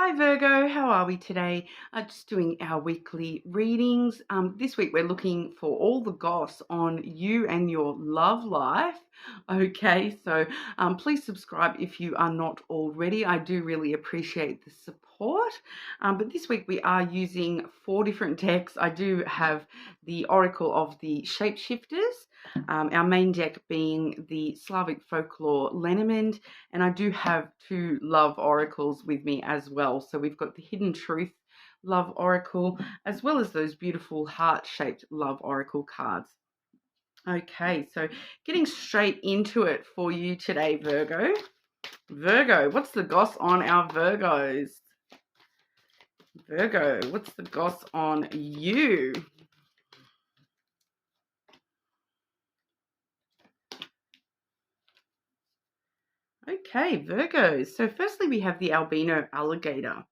Hi Virgo, how are we today? Just doing our weekly readings. This week we're looking for all the goss on you and your love life. Okay, so please subscribe if you are not already. I do really appreciate the support. But this week we are using 4 different decks. I do have the Oracle of the Shapeshifters, our main deck being the Slavic Folklore Lenormand, and I do have 2 love oracles with me as well. So we've got the Hidden Truth love oracle as well as those beautiful heart-shaped love oracle cards. Okay, so getting straight into it for you today, Virgo. Virgo, what's the goss on our Virgos? Virgo, what's the goss on you? Okay, Virgos. So firstly, we have the albino alligator.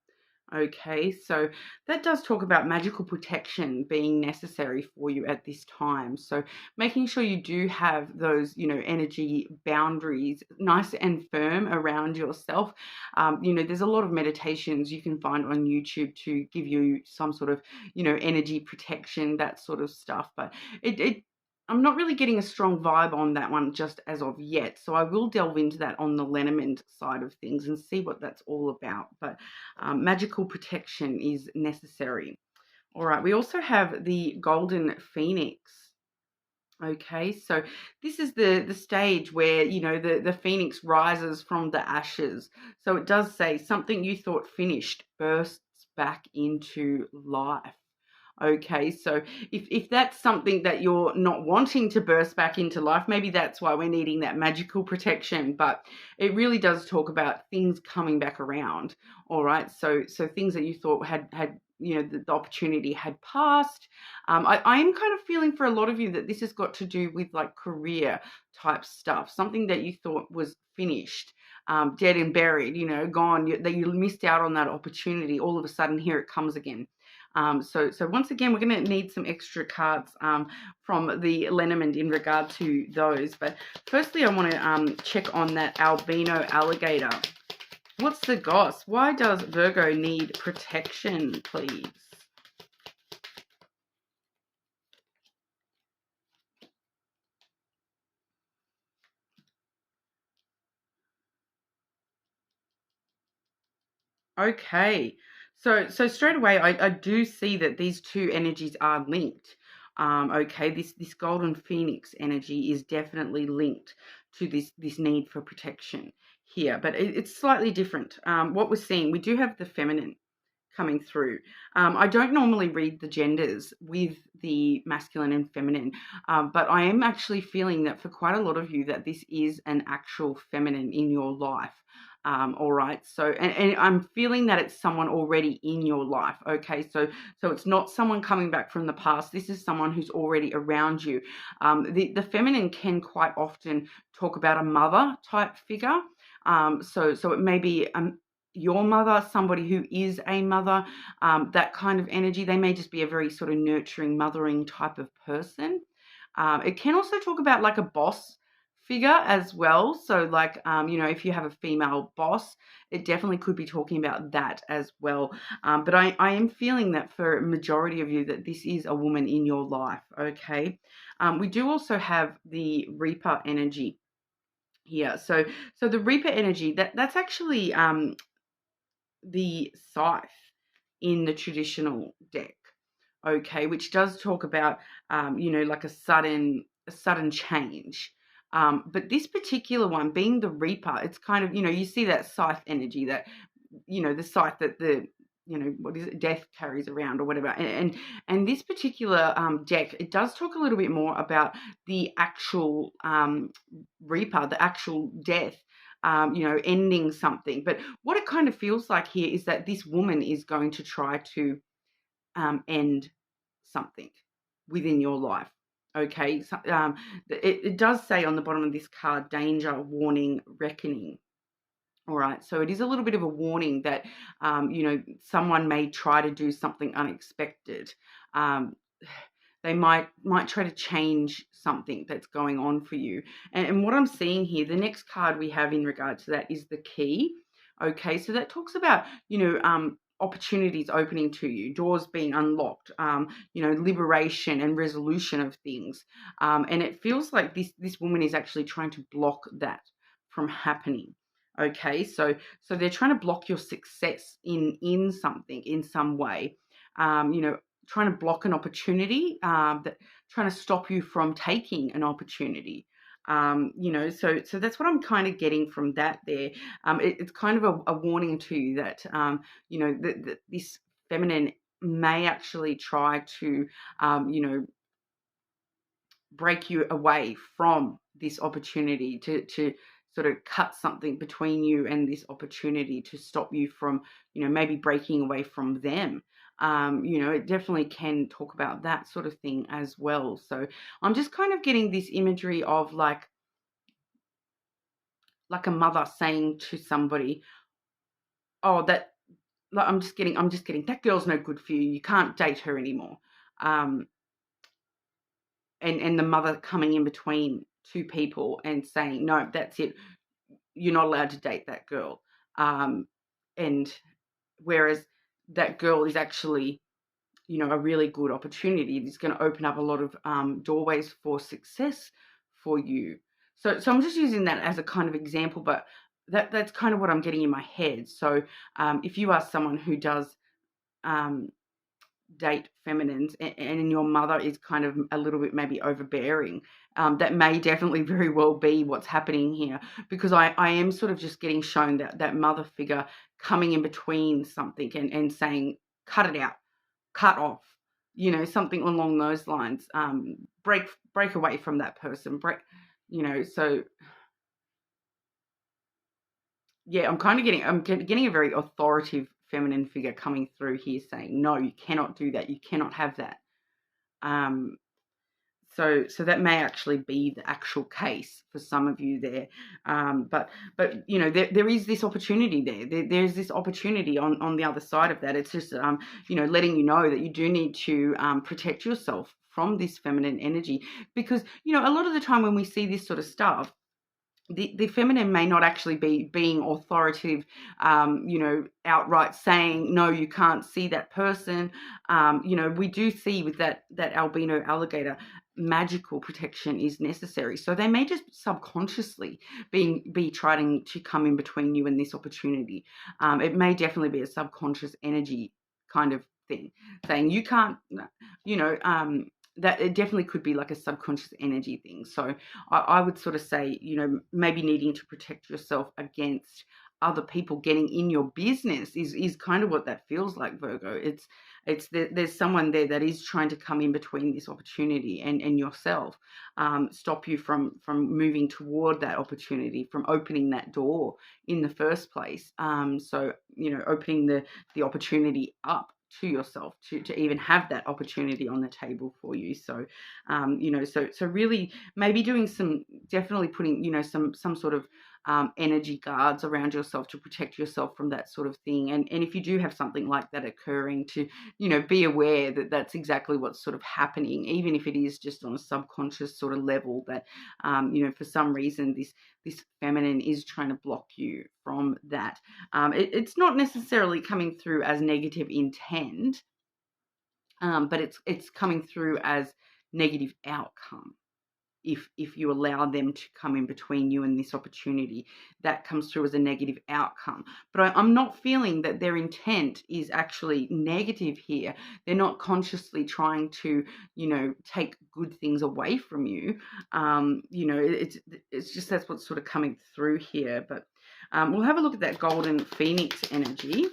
Okay, so that does talk about magical protection being necessary for you at this time. So making sure you do have those, energy boundaries nice and firm around yourself. There's a lot of meditations you can find on YouTube to give you some sort of, energy protection, that sort of stuff. But I'm not really getting a strong vibe on that one just as of yet. So I will delve into that on the Lenormand side of things and see what that's all about. But magical protection is necessary. All right, we also have the golden phoenix. Okay, so this is the stage where, the phoenix rises from the ashes. So it does say something you thought finished bursts back into life. Okay, so if that's something that you're not wanting to burst back into life, maybe that's why we're needing that magical protection. But it really does talk about things coming back around. All right, so things that you thought had the opportunity had passed. I am kind of feeling for a lot of you that this has got to do with like career type stuff, something that you thought was finished. Dead and buried, gone, that you missed out on that opportunity. All of a sudden, here it comes again. So once again, we're going to need some extra cards from the Lenormand in regard to those. But firstly, I want to check on that albino alligator. What's the goss? Why does Virgo need protection, please? Okay, so straight away, I do see that these two energies are linked. Okay, this golden phoenix energy is definitely linked to this need for protection here, but it's slightly different. What we're seeing, we do have the feminine coming through. I don't normally read the genders with the masculine and feminine, but I am actually feeling that for quite a lot of you that this is an actual feminine in your life. All right, so and I'm feeling that it's someone already in your life. Okay, so it's not someone coming back from the past. This is someone who's already around you. The feminine can quite often talk about a mother type figure. So it may be your mother, somebody who is a mother, that kind of energy. They may just be a very sort of nurturing, mothering type of person. It can also talk about like a boss figure as well. So like, if you have a female boss, it definitely could be talking about that as well. But I am feeling that for a majority of you that this is a woman in your life, okay? We do also have the Reaper energy here. So the Reaper energy, that's actually the scythe in the traditional deck, okay, which does talk about, like a sudden change. But this particular one, being the Reaper, it's kind of, you see that scythe energy, that, the scythe that the, what is it, death carries around or whatever. And this particular deck, it does talk a little bit more about the actual Reaper, the actual death, ending something. But what it kind of feels like here is that this woman is going to try to end something within your life. Okay, so, it does say on the bottom of this card, danger, warning, reckoning. All right, so it is a little bit of a warning that, someone may try to do something unexpected. They might try to change something that's going on for you. And what I'm seeing here, the next card we have in regard to that is the key, Okay, so that talks about, opportunities opening to you, doors being unlocked, liberation and resolution of things. And it feels like this woman is actually trying to block that from happening. Okay, so they're trying to block your success in something, in some way. Trying to block an opportunity, that trying to stop you from taking an opportunity. So that's what I'm kind of getting from that there. It's kind of a warning to you that, that this feminine may actually try to, break you away from this opportunity, to sort of cut something between you and this opportunity, to stop you from, maybe breaking away from them. It definitely can talk about that sort of thing as well. So I'm just kind of getting this imagery of like a mother saying to somebody, "Oh, that like, I'm just getting that girl's no good for you. You can't date her anymore." Um, and the mother coming in between two people and saying, "No, that's it. You're not allowed to date that girl." Um, and whereas that girl is actually, a really good opportunity. It's going to open up a lot of doorways for success for you. So I'm just using that as a kind of example, but that's kind of what I'm getting in my head. So if you are someone who does um, date feminines, and your mother is kind of a little bit maybe overbearing, that may definitely very well be what's happening here, because I am sort of just getting shown that mother figure coming in between something, and saying, cut it out, cut off, something along those lines. Break away from that person. So yeah, I'm getting a very authoritative feminine figure coming through here, saying, no, you cannot do that. You cannot have that. Um, so that may actually be the actual case for some of you there. But there is this opportunity there's this opportunity on the other side of that. It's just letting you know that you do need to protect yourself from this feminine energy, because a lot of the time when we see this sort of stuff, the feminine may not actually be being authoritative, outright saying, no, you can't see that person. We do see with that albino alligator, magical protection is necessary. So they may just subconsciously be trying to come in between you and this opportunity. It may definitely be a subconscious energy kind of thing, saying you can't, that it definitely could be like a subconscious energy thing. So I would sort of say, maybe needing to protect yourself against other people getting in your business is kind of what that feels like, Virgo. There's someone there that is trying to come in between this opportunity and yourself, stop you from moving toward that opportunity, from opening that door in the first place. So opening the opportunity up to yourself to even have that opportunity on the table for you. So so really maybe doing definitely putting some sort of energy guards around yourself to protect yourself from that sort of thing. And if you do have something like that occurring, to be aware that that's exactly what's sort of happening, even if it is just on a subconscious sort of level, that for some reason this feminine is trying to block you from that. It's not necessarily coming through as negative intent, but it's coming through as negative outcome. If you allow them to come in between you and this opportunity, that comes through as a negative outcome. But I'm not feeling that their intent is actually negative here. They're not consciously trying to, take good things away from you. It's just that's what's sort of coming through here. But we'll have a look at that golden phoenix energy,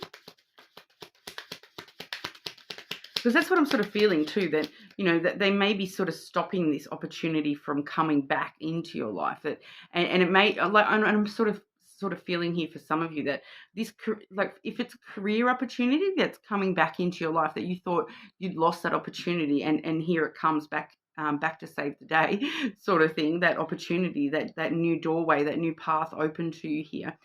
because that's what I'm sort of feeling too, that that they may be sort of stopping this opportunity from coming back into your life. That and it may, like, I'm sort of feeling here for some of you that this, like, if it's a career opportunity that's coming back into your life, that you thought you'd lost that opportunity, and here it comes back, back to save the day sort of thing. That opportunity, that new doorway, that new path open to you here.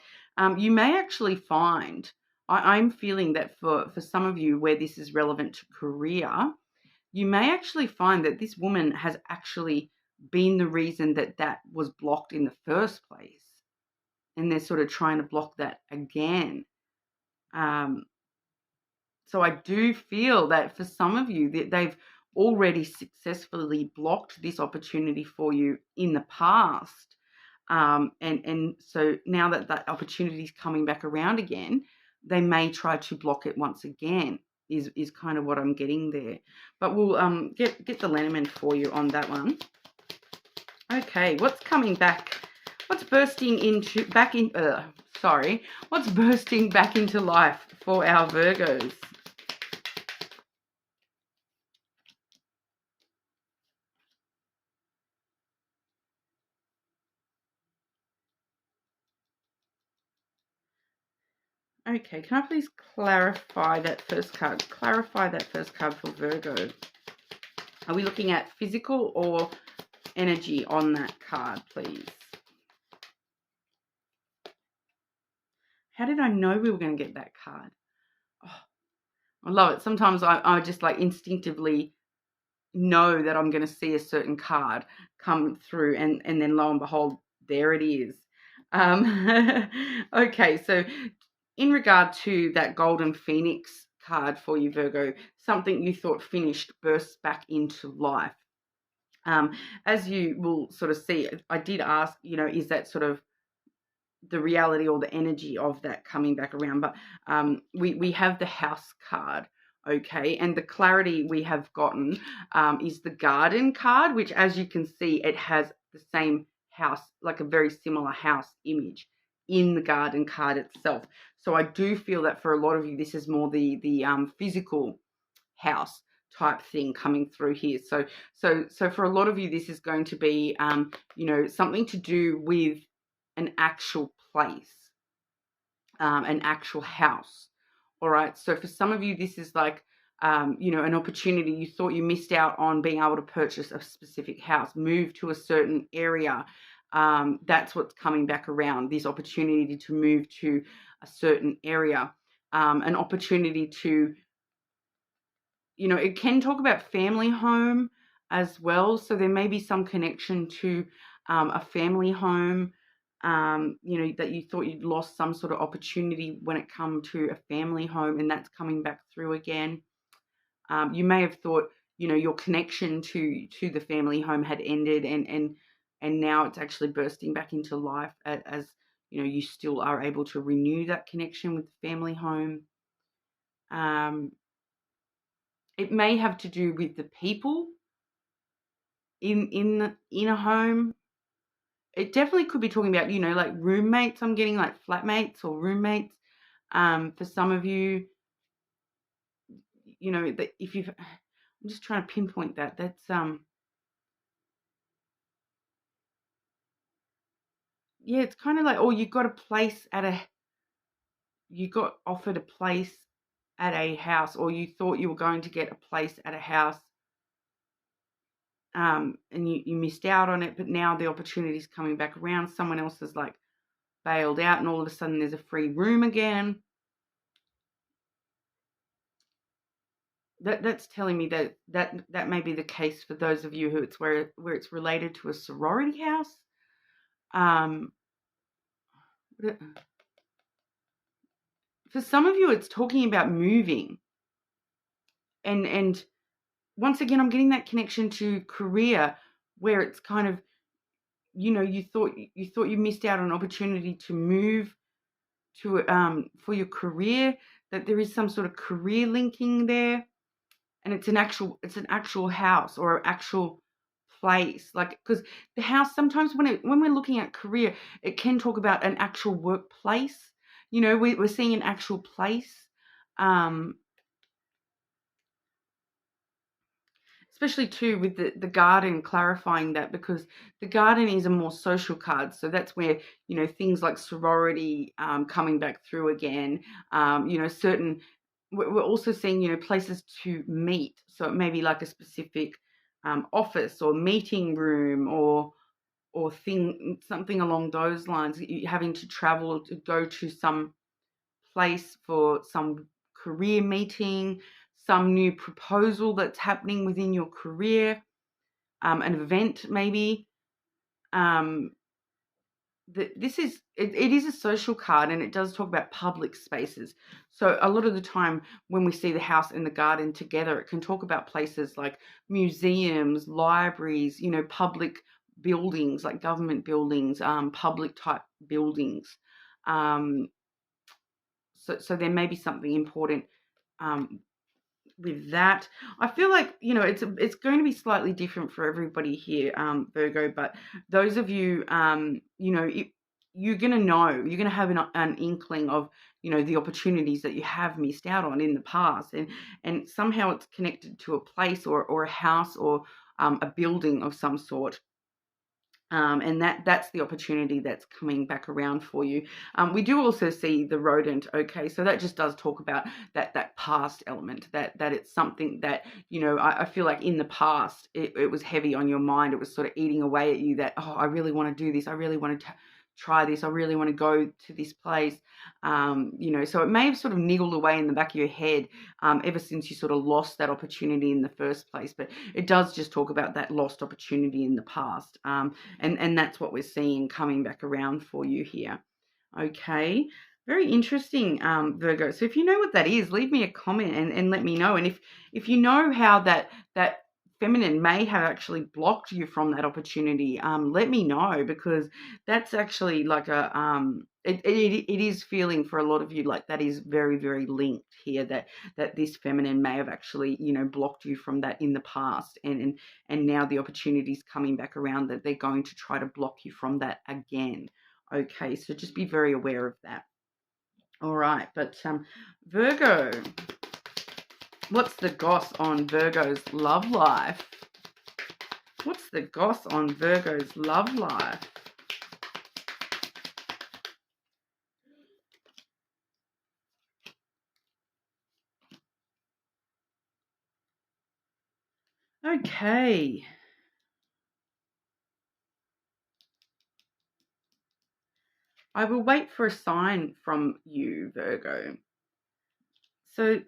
You may actually find, I'm feeling that for some of you where this is relevant to career, you may actually find that this woman has actually been the reason that was blocked in the first place. and they're sort of trying to block that again. So I do feel that for some of you, that they've already successfully blocked this opportunity for you in the past. And so now that that opportunity is coming back around again, they may try to block it once again, is kind of what I'm getting there. But we'll get the Lenormand for you on that one. Okay, what's coming back? What's bursting back into life for our Virgos? Okay, can I please clarify that first card? Clarify that first card for Virgo. Are we looking at physical or energy on that card, please? How did I know we were going to get that card? Oh, I love it. Sometimes I just like instinctively know that I'm going to see a certain card come through, and then lo and behold, there it is. Okay, so in regard to that Golden Phoenix card for you, Virgo, something you thought finished bursts back into life. As you will sort of see, I did ask, is that sort of the reality or the energy of that coming back around? But we have the House card, okay, and the clarity we have gotten is the Garden card, which, as you can see, it has the same house, like a very similar house image in the Garden card itself. So I do feel that for a lot of you, this is more the physical house type thing coming through here. So for a lot of you, this is going to be something to do with an actual place, an actual house. All right. So for some of you, this is like an opportunity. You thought you missed out on being able to purchase a specific house, move to a certain area. That's what's coming back around, this opportunity to move to a certain area, an opportunity to, it can talk about family home as well. So there may be some connection to a family home, that you thought you'd lost some sort of opportunity when it come to a family home, and that's coming back through again. You may have thought, your connection to the family home had ended, and now it's actually bursting back into life as you still are able to renew that connection with the family home. It may have to do with the people in a home. It definitely could be talking about, like roommates. I'm getting like flatmates or roommates. For some of you, that if you've, I'm just trying to pinpoint that. That's yeah, it's kind of like, or you got offered a place at a house, or you thought you were going to get a place at a house, and you missed out on it, but now the opportunity is coming back around. Someone else has like bailed out, and all of a sudden there's a free room again. That's telling me that may be the case for those of you who it's where it's related to a sorority house. For some of you, it's talking about moving, and once again, I'm getting that connection to career, where it's kind of, you thought you missed out on an opportunity to move to for your career, that there is some sort of career linking there, and it's an actual house or an actual place, like, because the house, sometimes when we're looking at career, it can talk about an actual workplace. We're seeing an actual place, especially too with the Garden, clarifying that, because the Garden is a more social card. So that's where, things like sorority coming back through again, certain, we're also seeing, places to meet. So it may be like a specific office or meeting room, or something along those lines. You having to travel to go to some place for some career meeting, some new proposal that's happening within your career, an event maybe. it is a social card, and it does talk about public spaces. So a lot of the time when we see the house and the garden together, it can talk about places like museums, libraries, public buildings like government buildings, public type buildings. Um, so there may be something important um, with that. I feel like, it's going to be slightly different for everybody here, Virgo, but those of you, you're going to know, you're going to have an inkling of, the opportunities that you have missed out on in the past. And somehow it's connected to a place or a house or a building of some sort. And that's the opportunity that's coming back around for you. We do also see the rodent. Okay, so that just does talk about that past element. That it's something that I feel like in the past it was heavy on your mind. It was sort of eating away at you. That I really want to do this. I really want to try this. I really want to go to this place. So it may have sort of niggled away in the back of your head ever since you sort of lost that opportunity in the first place. But it does just talk about that lost opportunity in the past. And that's what we're seeing coming back around for you here. Okay, very interesting, Virgo. So if you know what that is, leave me a comment and let me know. And if you know how that feminine may have actually blocked you from that opportunity, let me know, because that's actually like it is feeling for a lot of you like that is very, very linked here, that this feminine may have actually blocked you from that in the past, and now the opportunity is coming back around that they're going to try to block you from that again. Okay, so just be very aware of that. All right, but Virgo, what's the goss on Virgo's love life? What's the goss on Virgo's love life? Okay. I will wait for a sign from you, Virgo. So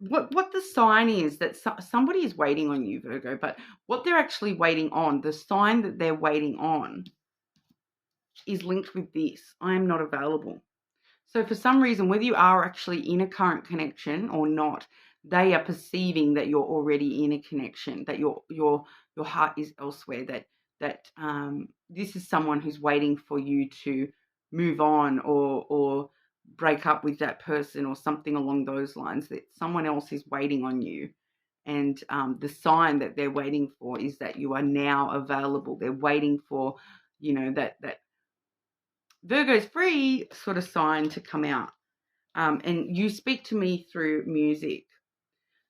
what the sign is that somebody is waiting on you, Virgo, but what they're actually waiting on, the sign that they're waiting on is linked with this: I am not available. So for some reason, whether you are actually in a current connection or not, they are perceiving that you're already in a connection, that your heart is elsewhere, that this is someone who's waiting for you to move on or break up with that person or something along those lines, that someone else is waiting on you. And the sign that they're waiting for is that you are now available. They're waiting for, that Virgo's free sort of sign to come out. And you speak to me through music.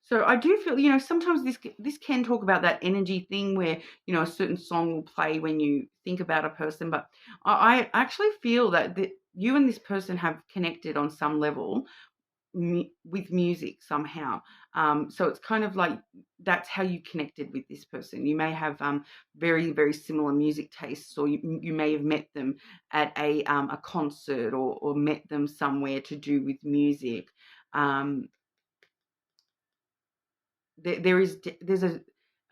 So I do feel, sometimes this can talk about that energy thing where, a certain song will play when you think about a person. But I actually feel that you and this person have connected on some level with music somehow. So it's kind of like that's how you connected with this person. You may have very, very similar music tastes, or you may have met them at a concert, or met them somewhere to do with music. There's a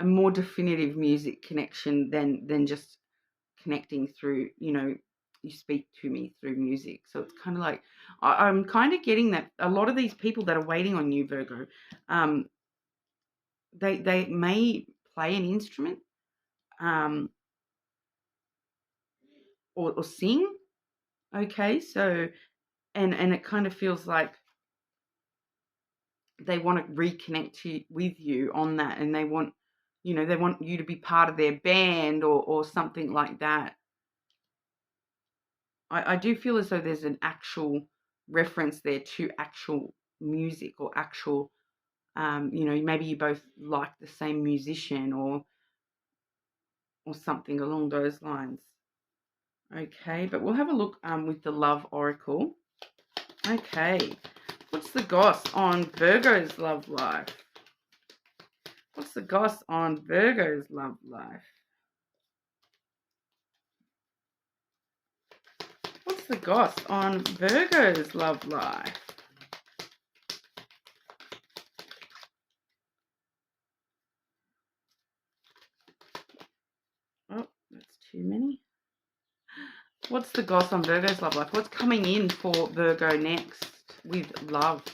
more definitive music connection than just connecting through, you speak to me through music. So it's kind of like I'm kind of getting that a lot of these people that are waiting on you, Virgo, they may play an instrument, um, or sing. Okay, so and it kind of feels like they want to reconnect with you on that, and they want you to be part of their band or something like that. I do feel as though there's an actual reference there to actual music or actual, maybe you both like the same musician or something along those lines. Okay, but we'll have a look with the love oracle. Okay, what's the goss on Virgo's love life? What's the goss on Virgo's love life? What's the goss on Virgo's love life? Oh, that's too many. What's the goss on Virgo's love life? What's coming in for Virgo next with love?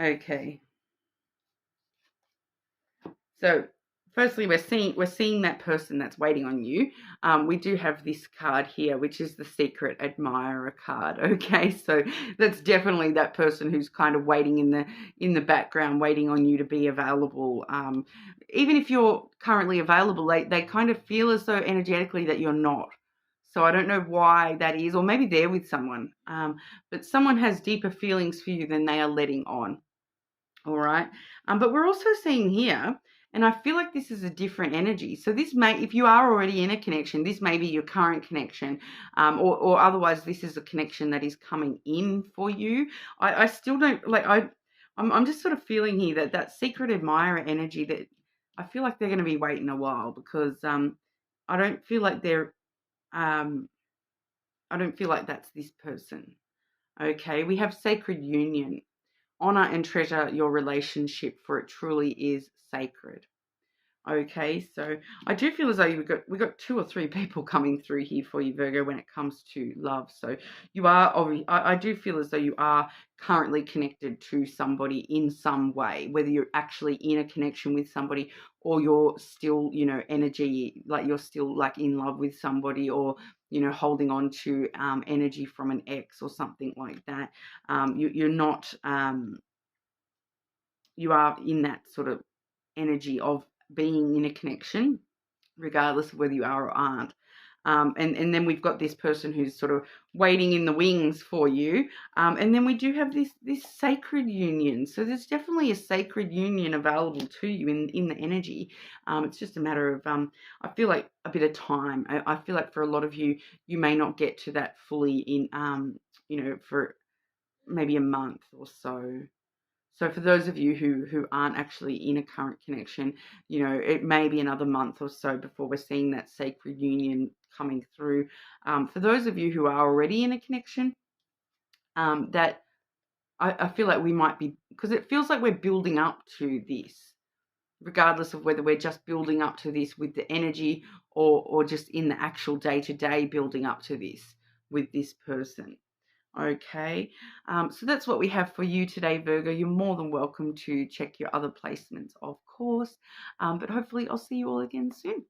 Okay. So firstly, we're seeing that person that's waiting on you. We do have this card here, which is the secret admirer card. Okay, so that's definitely that person who's kind of waiting in the background, waiting on you to be available. Even if you're currently available, they kind of feel as though energetically that you're not. So I don't know why that is, or maybe they're with someone. But someone has deeper feelings for you than they are letting on. All right. But we're also seeing here, and I feel like this is a different energy. So this may, if you are already in a connection, this may be your current connection, or otherwise this is a connection that is coming in for you. I still don't like. I'm just sort of feeling here that that secret admirer energy, that I feel like they're going to be waiting a while, because I don't feel like they're um, I don't feel like that's this person. Okay, we have sacred union. Honor and treasure your relationship, for it truly is sacred. Okay, so I do feel as though we got 2 or 3 people coming through here for you, Virgo, when it comes to love. So you are, I do feel as though you are currently connected to somebody in some way, whether you're actually in a connection with somebody, or you're still, energy, like you're still like in love with somebody, or holding on to energy from an ex or something like that. You're not. You are in that sort of energy of being in a connection, regardless of whether you are or aren't. And then we've got this person who's sort of waiting in the wings for you. And then we do have this sacred union. So there's definitely a sacred union available to you in the energy. It's just a matter of, I feel like a bit of time. I feel like for a lot of you, you may not get to that fully in, for maybe a month or so. So for those of you who aren't actually in a current connection, it may be another month or so before we're seeing that sacred union coming through. For those of you who are already in a connection, that I feel like we might be, because it feels like we're building up to this, regardless of whether we're just building up to this with the energy, or just in the actual day-to-day building up to this with this person. Okay, so that's what we have for you today, Virgo. You're more than welcome to check your other placements, of course, but hopefully I'll see you all again soon.